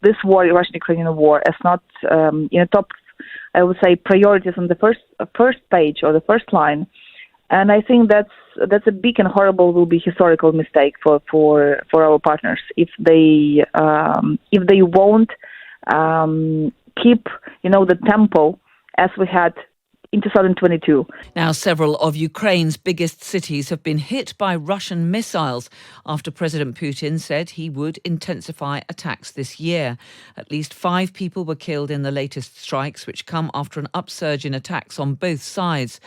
this war, Russian-Ukrainian war, as not in a top, I would say, priorities on the first page or the first line. And I think that's a big and horrible, will be historical mistake for our partners if they won't keep the tempo as we had in 2022. Now, several of Ukraine's biggest cities have been hit by Russian missiles after President Putin said he would intensify attacks this year. At least 5 people were killed in the latest strikes, which come after an upsurge in attacks on both sides.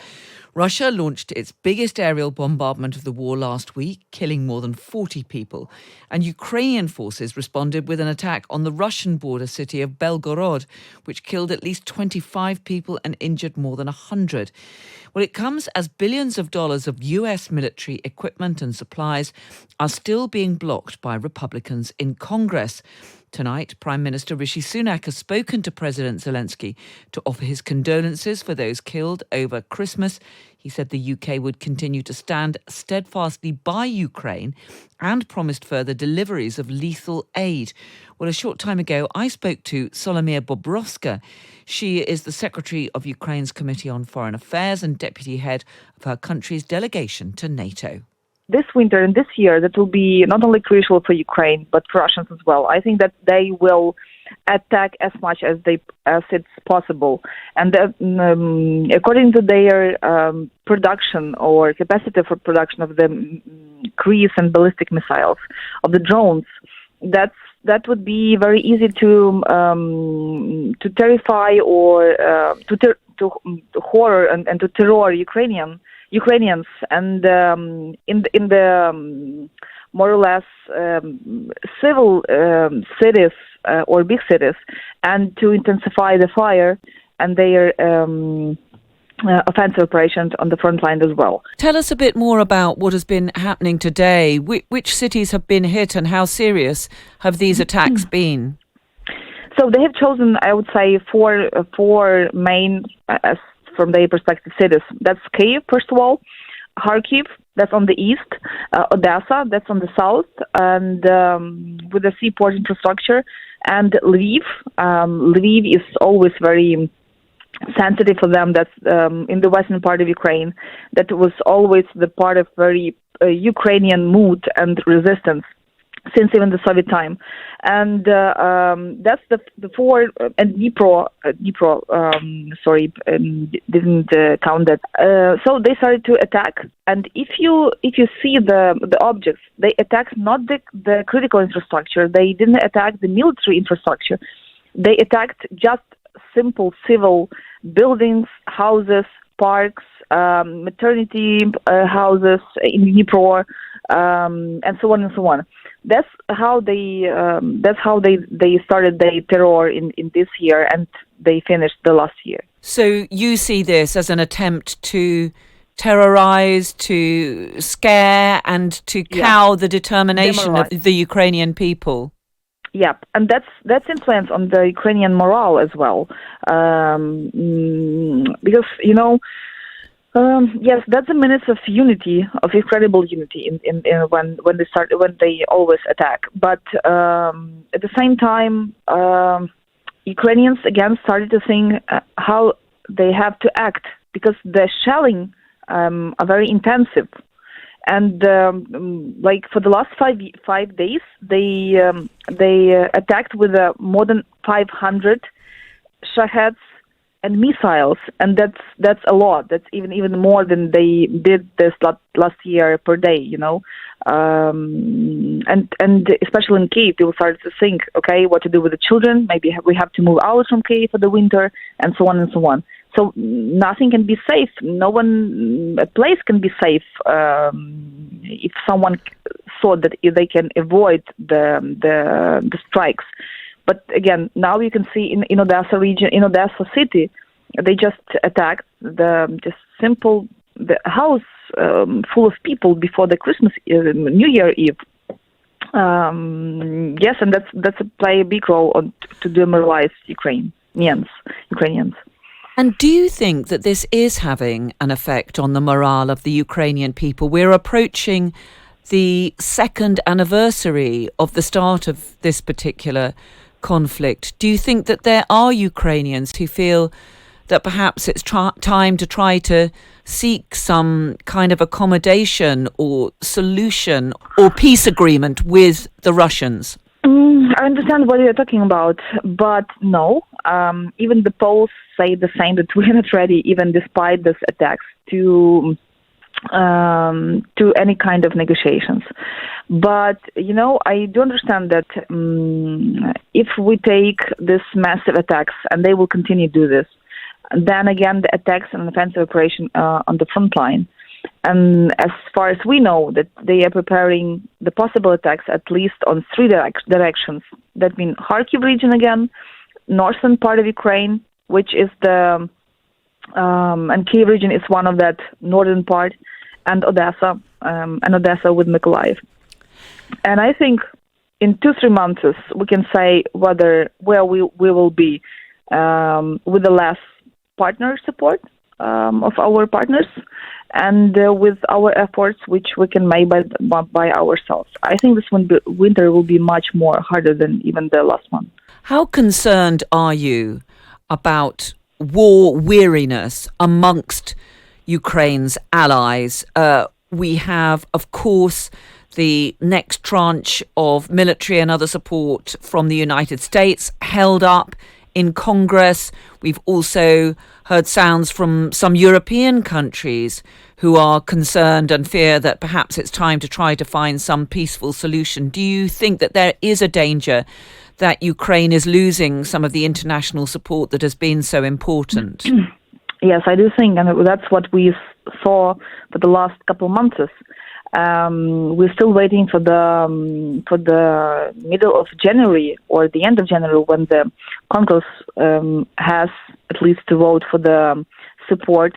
Russia launched its biggest aerial bombardment of the war last week, killing more than 40 people. And Ukrainian forces responded with an attack on the Russian border city of Belgorod, which killed at least 25 people and injured more than 100. Well, it comes as billions of dollars of US military equipment and supplies are still being blocked by Republicans in Congress. Tonight, Prime Minister Rishi Sunak has spoken to President Zelensky to offer his condolences for those killed over Christmas. He said the UK would continue to stand steadfastly by Ukraine and promised further deliveries of lethal aid. Well, a short time ago, I spoke to Solomiia Bobrovska. She is the Secretary of Ukraine's Committee on Foreign Affairs and Deputy Head of her country's delegation to Nato. This winter and this year, that will be not only crucial for Ukraine, but for Russians as well. I think that they will attack as much as it's possible. And according to their production or capacity for production of the cruise and ballistic missiles, of the drones, that would be very easy to terrify or to horror and to terror Ukrainians, and in the more or less civil cities or big cities, and to intensify the fire and their offensive operations on the front line as well. Tell us a bit more about what has been happening today. Which cities have been hit and how serious have these attacks been? So they have chosen, I would say, four main from their perspective, cities. That's Kyiv, first of all, Kharkiv, that's on the east, Odessa, that's on the south, and with the seaport infrastructure, and Lviv. Lviv is always very sensitive for them. That's in the western part of Ukraine. That was always the part of very Ukrainian mood and resistance since even the Soviet time. And that's the four, and Dnipro, didn't count that. So they started to attack, and if you see the objects, they attacked not the critical infrastructure, they didn't attack the military infrastructure, they attacked just simple civil buildings, houses, parks, maternity houses in Dnipro, and so on and so on. That's how they started their terror in this year, and they finished the last year. So you see this as an attempt to terrorize, to scare, and to cow the determination of the Ukrainian people. Yep, and that's influence on the Ukrainian morale as well, because yes, that's a minute of unity, of incredible unity in when they always attack. But at the same time, Ukrainians again started to think how they have to act, because the shelling are very intensive, and like for the last 5 days, they attacked with more than 500 Shaheds and missiles, and that's a lot. That's even more than they did this last year per day, and especially in Kyiv, people started to think, okay, what to do with the children? Maybe we have to move out from Kyiv for the winter, and so on and so on. So nothing can be safe. A place can be safe if someone thought that they can avoid the strikes. But again, now you can see in Odessa region, in Odessa city, they just attacked the house full of people before the Christmas New Year Eve. Yes, and that's play a big role to demoralize Ukrainians. And do you think that this is having an effect on the morale of the Ukrainian people? We're approaching the second anniversary of the start of this particular conflict. Do you think that there are Ukrainians who feel that perhaps it's time to try to seek some kind of accommodation or solution or peace agreement with the Russians? I understand what you're talking about, but no. Even the polls say the same, that we're not ready, even despite these attacks, to any kind of negotiations. But, I do understand that if we take these massive attacks, and they will continue to do this, then again the attacks and offensive operation on the front line. And as far as we know, that they are preparing the possible attacks at least on three directions. That means Kharkiv region again, northern part of Ukraine, which is and Kyiv region is one of that northern part, and Odessa with Mykolaiv. And I think in 2-3 months we can say where we will be with the less partner support of our partners, and with our efforts, which we can make by ourselves. I think this winter will be much more harder than even the last one. How concerned are you about war weariness amongst Ukraine's allies? We have, of course, the next tranche of military and other support from the United States held up in Congress. We've also heard sounds from some European countries who are concerned and fear that perhaps it's time to try to find some peaceful solution. Do you think that there is a danger that Ukraine is losing some of the international support that has been so important? Yes, I do think, and that's what we saw for the last couple of months. We're still waiting for the middle of January or the end of January, when the Congress has at least to vote for the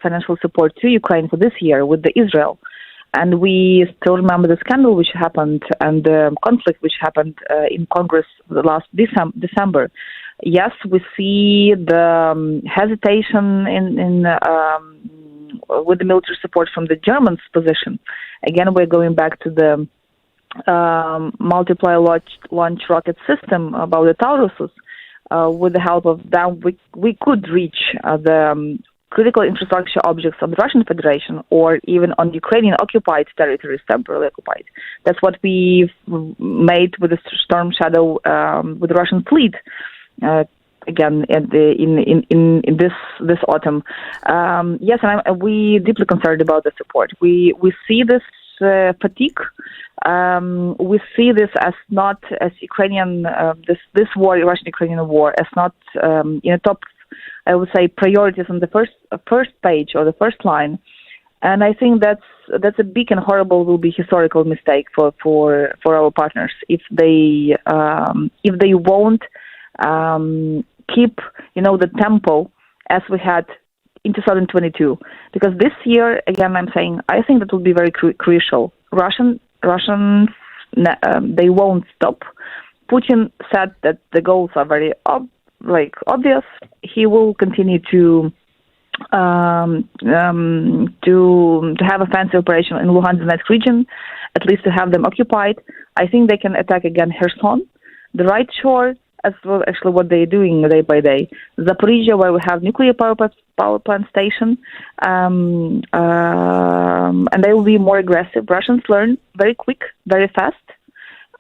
financial support to Ukraine for this year with the Israel. And we still remember the scandal which happened and the conflict which happened in Congress last December. Yes, we see the hesitation in with the military support from the Germans' position. Again, we're going back to the multiplier launch rocket system about the Tauruses. With the help of them, we could reach the critical infrastructure objects of the Russian Federation, or even on Ukrainian occupied territories, temporarily occupied. That's what we've made with the Storm Shadow with the Russian fleet. Again, in this autumn, yes, and we deeply concerned about the support. We see this fatigue. We see this as not as Ukrainian this war, Russian-Ukrainian war, as not top, I would say, priorities on the first page or the first line. And I think that's a big and horrible, will be historical mistake for our partners if they won't keep the tempo as we had in 2022, because this year again I think that will be very crucial. Russians they won't stop. Putin said that the goals are very obvious. He will continue to have offensive operation in Luhansk Donetsk region, at least to have them occupied. I think they can attack again Kherson, the right shore, as well actually what they're doing day by day. Zaporizhia, where we have nuclear power plant station, and they will be more aggressive. Russians learn very quick, very fast,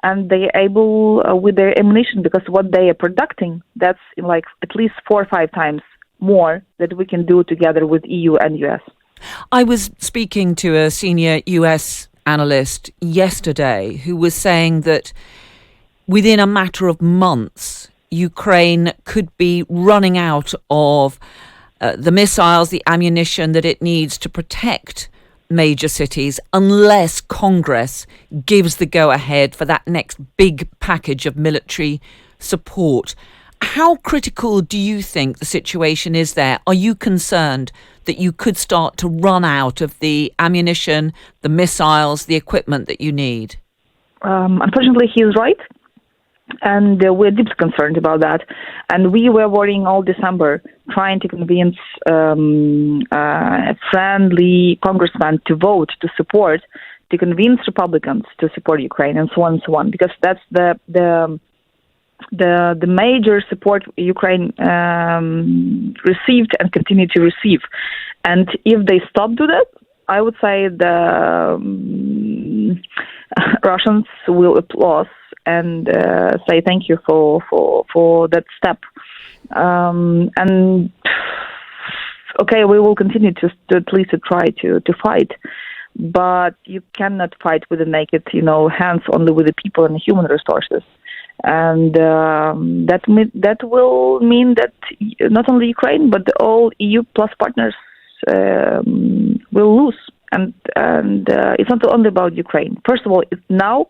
and they're able with their ammunition, because what they are producing, that's at least 4 or 5 times more that we can do together with EU and US. I was speaking to a senior US analyst yesterday who was saying that within a matter of months, Ukraine could be running out of the missiles, the ammunition that it needs to protect major cities, unless Congress gives the go-ahead for that next big package of military support. How critical do you think the situation is there? Are you concerned that you could start to run out of the ammunition, the missiles, the equipment that you need? Unfortunately, he is right. And we're deeply concerned about that. And we were worrying all December, trying to convince friendly congressmen to vote, to support, to convince Republicans to support Ukraine, and so on and so on. Because that's the the major support Ukraine received and continue to receive. And if they stop do that, I would say the Russians will applaud and say thank you for that step. And okay, we will continue to at least to try to fight, but you cannot fight with the naked, hands, only with the people and the human resources. And that will mean that not only Ukraine but all EU plus partners will lose. And it's not only about Ukraine. First of all, it's now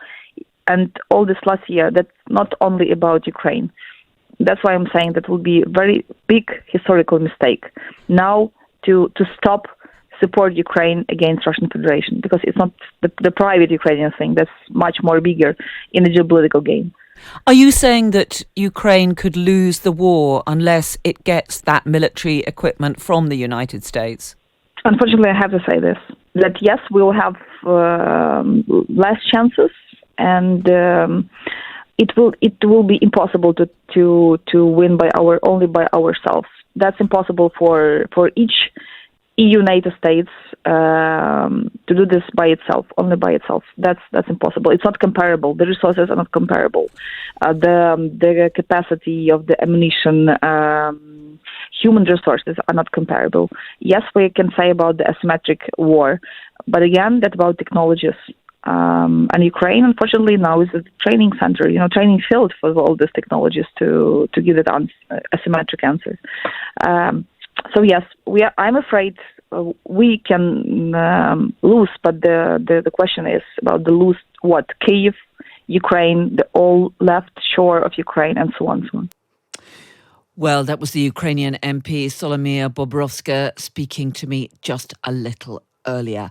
and all this last year. That's not only about Ukraine. That's why I'm saying that will be a very big historical mistake now to stop support Ukraine against Russian Federation, because it's not the private Ukrainian thing. That's much more bigger in the geopolitical game. Are you saying that Ukraine could lose the war unless it gets that military equipment from the United States? Unfortunately, I have to say this, that yes, we will have less chances, and it will be impossible to win only by ourselves. That's impossible for each EU NATO states to do this by itself, only by itself. That's impossible. It's not comparable. The resources are not comparable. The capacity of the ammunition, human resources are not comparable. Yes, we can say about the asymmetric war, but again, that's about technologies. And Ukraine, unfortunately, now is a training center, training field for all these technologies to give it asymmetric answers. So yes, I'm afraid we can lose, but the question is about the lose what? Kyiv, Ukraine, the all left shore of Ukraine, and so on and so on. Well, that was the Ukrainian MP Solomiia Bobrovska speaking to me just a little earlier.